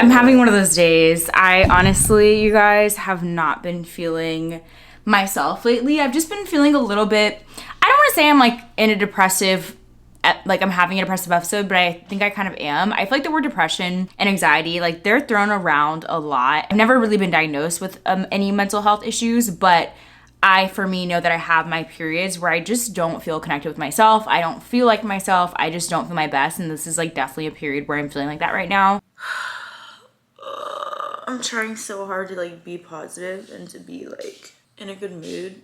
I'm having one of those days. I honestly, you guys, have not been feeling myself lately. I've just been feeling a little bit, I don't want to say I'm like in a depressive, like I'm having a depressive episode, but I think I kind of am. I feel like the word depression and anxiety, like they're thrown around a lot. I've never really been diagnosed with any mental health issues, but I, for me, know that I have my periods where I just don't feel connected with myself. I don't feel like myself. I just don't feel my best. And this is like definitely a period where I'm feeling like that right now. I'm trying so hard to like be positive and to be like in a good mood,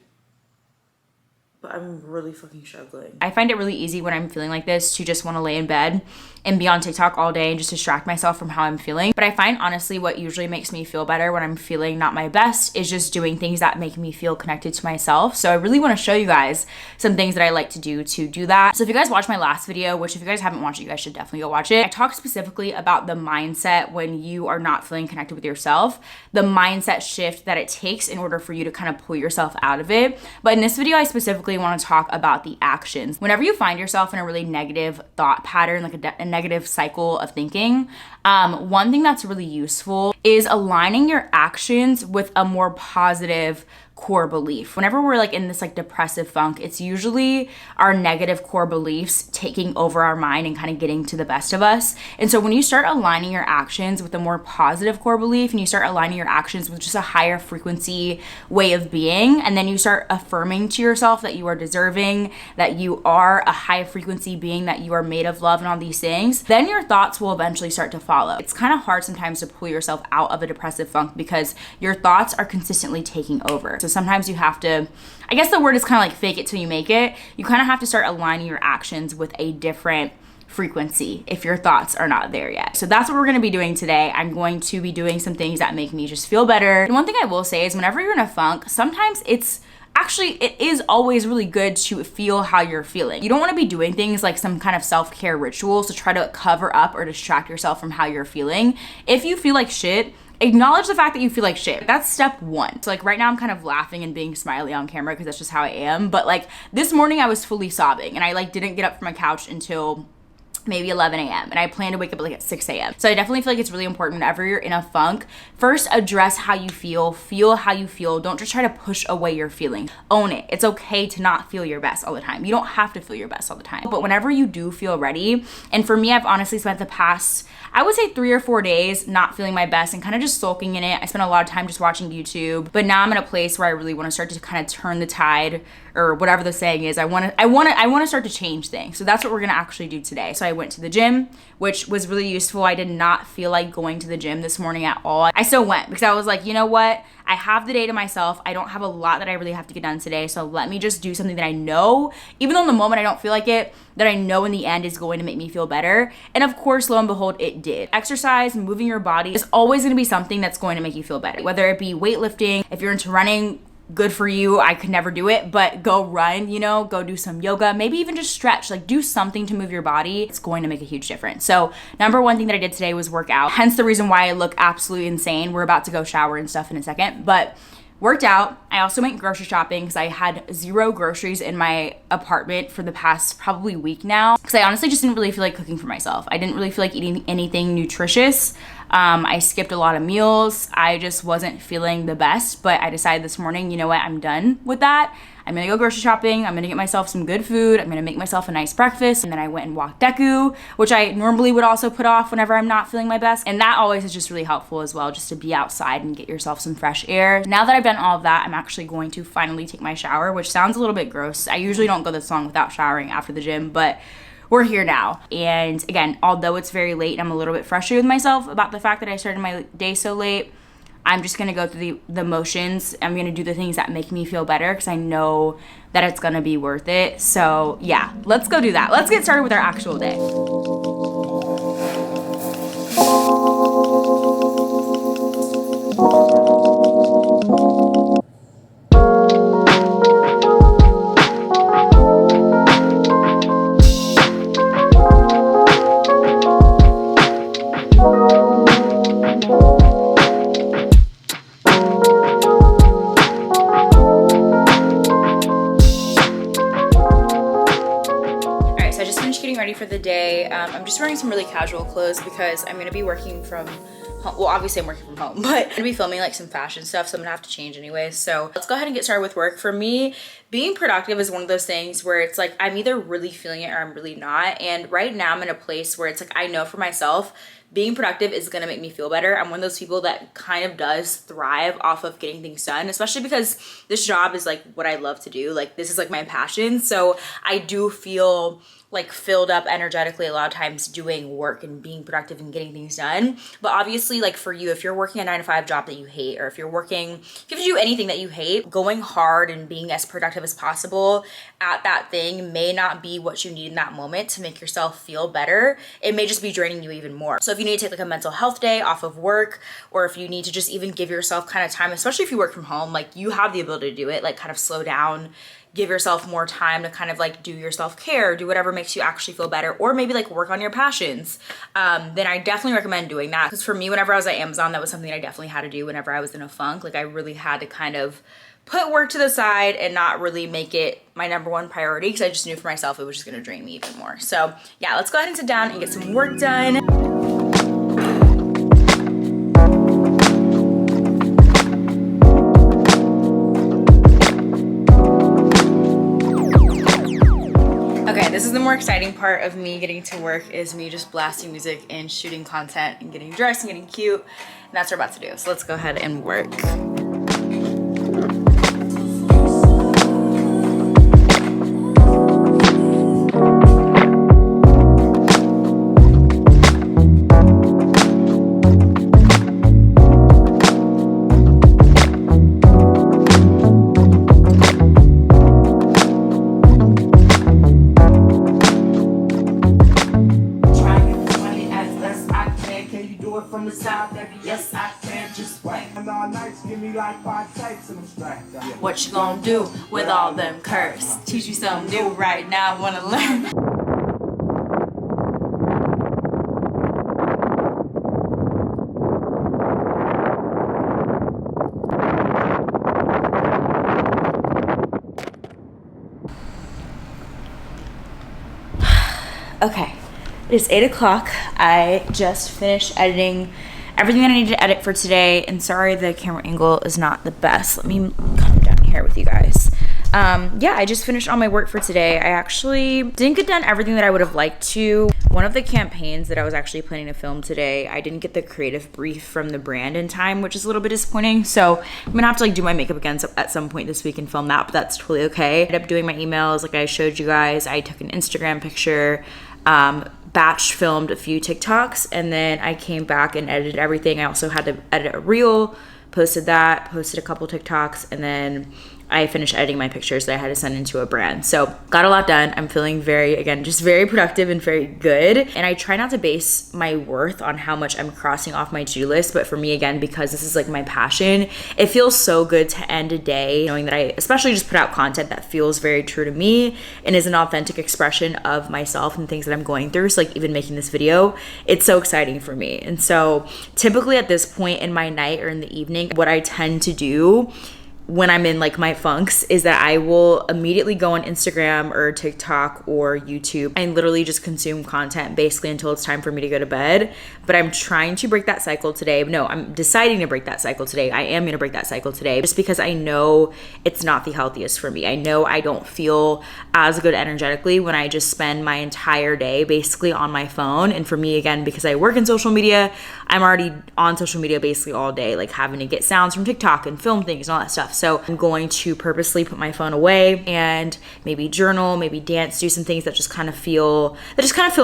but I'm really fucking struggling. I find it really easy when I'm feeling like this to just want to lay in bed and be on TikTok all day and just distract myself from how I'm feeling. But I find honestly what usually makes me feel better when I'm feeling not my best is just doing things that make me feel connected to myself. So I really want to show you guys some things that I like to do that. So if you guys watched my last video, which if you guys haven't watched it, you guys should definitely go watch it. I talked specifically about the mindset when you are not feeling connected with yourself, the mindset shift that it takes in order for you to kind of pull yourself out of it. But in this video, I specifically want to talk about the actions. Whenever you find yourself in a really negative thought pattern, like a negative cycle of thinking, one thing that's really useful is aligning your actions with a more positive core belief. Whenever we're like in this like depressive funk, it's usually our negative core beliefs taking over our mind and kind of getting to the best of us. And so when you start aligning your actions with a more positive core belief and you start aligning your actions with just a higher frequency way of being, and then you start affirming to yourself that you are deserving, that you are a high frequency being, that you are made of love and all these things, then your thoughts will eventually start to follow. It's kind of hard sometimes to pull yourself out of a depressive funk because your thoughts are consistently taking over. So sometimes you have to, I guess the word is kind of like fake it till you make it. You kind of have to start aligning your actions with a different frequency if your thoughts are not there yet. So that's what we're going to be doing today. I'm going to be doing some things that make me just feel better. And one thing I will say is whenever you're in a funk, sometimes it is always really good to feel how you're feeling. You don't want to be doing things like some kind of self-care rituals to try to cover up or distract yourself from how you're feeling. If you feel like shit, acknowledge the fact that you feel like shit. That's step one. So like right now I'm kind of laughing and being smiley on camera because that's just how I am. But like this morning I was fully sobbing and I like didn't get up from my couch until maybe 11 a.m. and I plan to wake up like at 6 a.m. So I definitely feel like it's really important whenever you're in a funk, first address how you feel how you feel. Don't just try to push away your feeling. Own it. It's okay to not feel your best all the time. You don't have to feel your best all the time. But whenever you do feel ready, and for me, I've honestly spent the past, I would say 3 or 4 days not feeling my best and kind of just sulking in it. I spent a lot of time just watching YouTube, but now I'm in a place where I really want to start to kind of turn the tide, or whatever the saying is. I want to start to change things. So that's what we're going to actually do today. So I went to the gym, which was really useful. I did not feel like going to the gym this morning at all. I still went because I was like, you know what? I have the day to myself. I don't have a lot that I really have to get done today. So let me just do something that I know, even though in the moment I don't feel like it, that I know in the end is going to make me feel better. And of course, lo and behold, it did. Exercise, moving your body is always going to be something that's going to make you feel better. Whether it be weightlifting, if you're into running, good for you. I could never do it, but go run, go do some yoga, maybe even just stretch, like do something to move your body. It's going to make a huge difference. So number one thing that I did today was work out. Hence the reason why I look absolutely insane. We're about to go shower and stuff in a second, but worked out. I also went grocery shopping because I had 0 groceries in my apartment for the past probably week now because I honestly just didn't really feel like cooking for myself. I didn't really feel like eating anything nutritious. I skipped a lot of meals. I just wasn't feeling the best, but I decided this morning, you know what, I'm done with that. I'm gonna go grocery shopping. I'm gonna get myself some good food. I'm gonna make myself a nice breakfast. And then I went and walked Deku, which I normally would also put off whenever I'm not feeling my best. And that always is just really helpful as well, just to be outside and get yourself some fresh air. Now that I've done all of that, I'm actually going to finally take my shower, which sounds a little bit gross. I usually don't go this long without showering after the gym, but we're here now. And again, although it's very late, I'm a little bit frustrated with myself about the fact that I started my day so late. I'm just gonna go through the motions. I'm gonna do the things that make me feel better because I know that it's gonna be worth it. So yeah, let's go do that. Let's get started with our actual day. getting ready for the day. I'm just wearing some really casual clothes because I'm gonna be working from home. Well, obviously I'm working from home, but I'm gonna be filming like some fashion stuff, so I'm gonna have to change anyway. So let's go ahead and get started with work. For me, being productive is one of those things where it's like I'm either really feeling it or I'm really not. And right now I'm in a place where it's like I know for myself being productive is gonna make me feel better. I'm one of those people that kind of does thrive off of getting things done, especially because this job is like what I love to do. Like this is like my passion. So I do feel like filled up energetically a lot of times doing work and being productive and getting things done. But obviously, like for you, if you're working a 9-to-5 job that you hate, or if you have to do anything that you hate, going hard and being as productive as possible at that thing may not be what you need in that moment to make yourself feel better. It may just be draining you even more. So if you need to take like a mental health day off of work, or if you need to just even give yourself kind of time, especially if you work from home, like you have the ability to do it, like kind of slow down, give yourself more time to kind of like do your self-care, do whatever makes you actually feel better, or maybe like work on your passions, then I definitely recommend doing that. Because for me, whenever I was at Amazon, that was something I definitely had to do whenever I was in a funk. Like I really had to kind of put work to the side and not really make it my number one priority, because I just knew for myself it was just gonna drain me even more. So yeah, let's go ahead and sit down and get some work done. This is the more exciting part of me getting to work, is me just blasting music and shooting content and getting dressed and getting cute. And that's what we're about to do. So let's go ahead and work. What you gonna do with all them curves? Teach you something new right now, wanna learn. Okay, it is 8 o'clock. I just finished editing everything that I need to edit for today, and sorry the camera angle is not the best. Let me come down here with you guys. Yeah, I just finished all my work for today. I actually didn't get done everything that I would have liked to. One of the campaigns that I was actually planning to film today, I didn't get the creative brief from the brand in time, which is a little bit disappointing. So I'm gonna have to like do my makeup again at some point this week and film that, but that's totally okay. I ended up doing my emails like I showed you guys. I took an Instagram picture, batch filmed a few TikToks, and then I came back and edited everything. I also had to edit a reel, posted a couple TikToks, and then I finished editing my pictures that I had to send into a brand. So got a lot done. I'm feeling just very productive and very good. And I try not to base my worth on how much I'm crossing off my to-do list. But for me, again, because this is like my passion, it feels so good to end a day knowing that I especially just put out content that feels very true to me and is an authentic expression of myself and things that I'm going through. So like even making this video, it's so exciting for me. And so typically at this point in my night or in the evening, what I tend to do when I'm in like my funks is that I will immediately go on Instagram or TikTok or YouTube and literally just consume content basically until it's time for me to go to bed. But I'm trying to break that cycle today. No, I'm deciding to break that cycle today. I am gonna break that cycle today just because I know it's not the healthiest for me. I know I don't feel as good energetically when I just spend my entire day basically on my phone. And for me, again, because I work in social media, I'm already on social media basically all day, like having to get sounds from TikTok and film things and all that stuff. So I'm going to purposely put my phone away and maybe journal, maybe dance, do some things that just kind of fill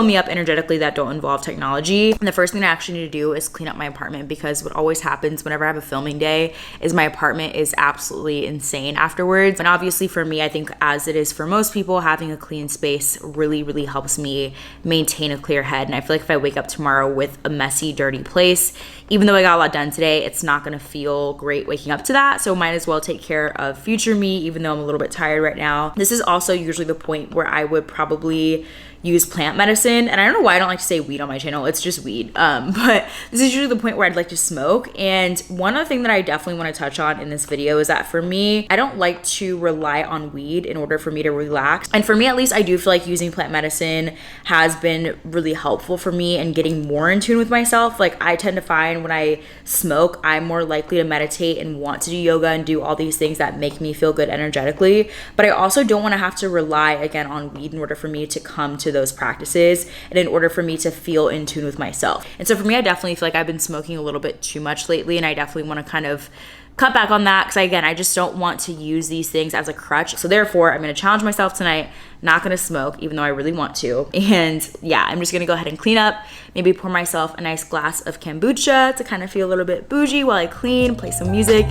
me up energetically that don't involve technology. And the first thing I actually need to do is clean up my apartment, because what always happens whenever I have a filming day is my apartment is absolutely insane afterwards. And obviously for me, I think as it is for most people, having a clean space really, really helps me maintain a clear head. And I feel like if I wake up tomorrow with a messy, dirty place. Even though I got a lot done today, it's not gonna feel great waking up to that. So might as well take care of future me, even though I'm a little bit tired right now. This is also usually the point where I would probably use plant medicine. And I don't know why I don't like to say weed on my channel. It's just weed. But this is usually the point where I'd like to smoke. And one other thing that I definitely want to touch on in this video is that for me, I don't like to rely on weed in order for me to relax. And for me, at least, I do feel like using plant medicine has been really helpful for me in getting more in tune with myself. Like I tend to find when I smoke, I'm more likely to meditate and want to do yoga and do all these things that make me feel good energetically. But I also don't want to have to rely again on weed in order for me to come to those practices and in order for me to feel in tune with myself. And so for me, I definitely feel like I've been smoking a little bit too much lately, and I definitely want to kind of cut back on that because again, I just don't want to use these things as a crutch. So therefore, I'm going to challenge myself tonight, not going to smoke, even though I really want to. And yeah, I'm just going to go ahead and clean up, maybe pour myself a nice glass of kombucha to kind of feel a little bit bougie while I clean, play some music.